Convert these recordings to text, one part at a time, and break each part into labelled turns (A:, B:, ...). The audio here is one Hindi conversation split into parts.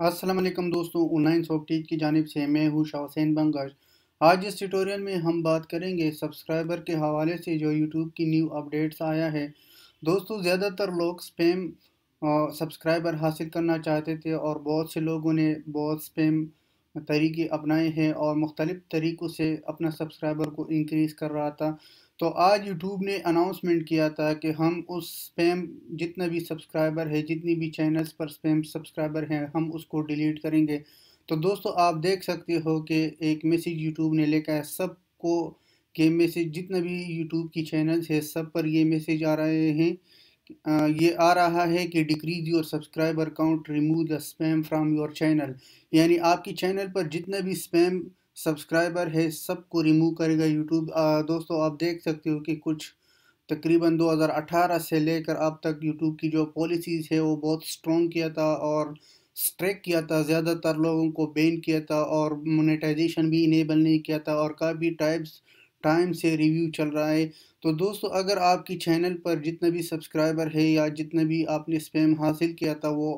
A: अस्सलाम वालेकुम दोस्तों, ऑनलाइन सॉफ्टवेयर की जानिब से मैं हूँ शाह हुसैन बंगश। आज इस ट्यूटोरियल में हम बात करेंगे सब्सक्राइबर के हवाले से जो यूट्यूब की न्यू अपडेट्स आया है। दोस्तों, ज़्यादातर लोग स्पैम सब्सक्राइबर हासिल करना चाहते थे और बहुत से लोगों ने बहुत स्पैम तरीके अपनाए हैं और मुख्तलिफ़ तरीक़ों से अपना सब्सक्राइबर को इंक्रीज़ कर रहा था। तो आज यूट्यूब ने अनाउंसमेंट किया था कि हम उस स्पैम जितना भी सब्सक्राइबर है, जितनी भी चैनल्स पर स्पैम सब्सक्राइबर हैं, हम उसको डिलीट करेंगे। तो दोस्तों, आप देख सकते हो कि एक मैसेज यूट्यूब ने लेकर है सबको, कि मैसेज जितना भी यूट्यूब की चैनल्स है सब पर ये मैसेज आ रहे हैं। ये आ रहा है कि decrease your subscriber count, remove the spam from your channel. यानी आपकी चैनल पर जितना भी स्पैम सब्सक्राइबर है सबको रिमूव करेगा यूट्यूब। दोस्तों, आप देख सकते हो कि कुछ तकरीबन 2018 से लेकर अब तक यूट्यूब की जो पॉलिसीज़ है वो बहुत स्ट्रॉन्ग किया था और स्ट्रिक्ट किया था, ज़्यादातर लोगों को बैन किया था और मोनेटाइजेशन भी इनेबल नहीं किया था और काफ़ी टाइम से रिव्यू चल रहा है। तो दोस्तों, अगर आपकी चैनल पर जितना भी सब्सक्राइबर है या जितना भी आपने स्पैम हासिल किया था वो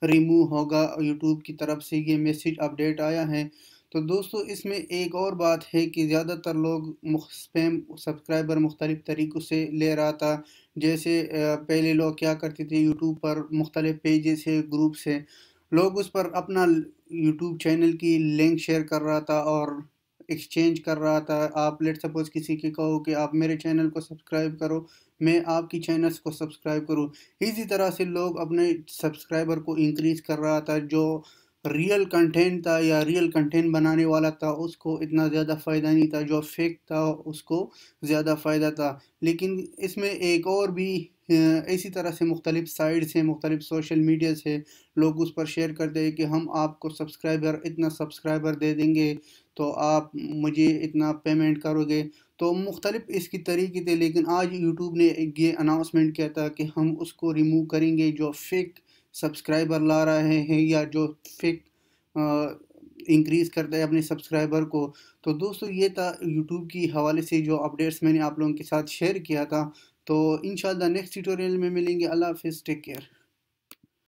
A: रिमूव होगा यूट्यूब की तरफ से, ये मैसेज अपडेट आया है। तो दोस्तों, इसमें एक और बात है कि ज़्यादातर लोग स्पैम सब्सक्राइबर मुख्तलिफ़ तरीक़ों से ले रहा था। जैसे पहले लोग क्या करते थे, यूट्यूब पर मुख्तलिफ़ पेजेस है, ग्रुप्स है, लोग उस पर अपना यूट्यूब चैनल की लिंक शेयर कर रहा था और एक्सचेंज कर रहा था। आप लेट सपोज़ किसी के कहो कि आप मेरे चैनल को सब्सक्राइब करो, मैं आपकी चैनल्स को सब्सक्राइब करूँ। इसी तरह से लोग अपने सब्सक्राइबर को इंक्रीज़ कर रहा था। जो रियल कंटेंट था या रियल कंटेंट बनाने वाला था उसको इतना ज़्यादा फ़ायदा नहीं था, जो फेक था उसको ज़्यादा फ़ायदा था। लेकिन इसमें एक और भी इसी तरह से मुख्तलिफ़ साइट्स हैं, मुख्तलिफ़ सोशल मीडिया से लोग उस पर शेयर करते हैं कि हम आपको इतना सब्सक्राइबर दे देंगे तो आप मुझे इतना पेमेंट करोगे। तो मुख्तलिफ़ इसकी तरीके थे, लेकिन आज यूट्यूब ने ये अनाउंसमेंट किया था कि हम उसको रिमूव करेंगे जो फेक सब्सक्राइबर ला रहे हैं या जो फेक इंक्रीज़ करता है अपने सब्सक्राइबर को। तो दोस्तों, ये था यूट्यूब की हवाले से जो अपडेट्स मैंने आप लोगों के साथ शेयर किया था। तो इंशाअल्लाह नेक्स्ट ट्यूटोरियल में मिलेंगे। अल्लाह हाफ़िज़, टेक केयर।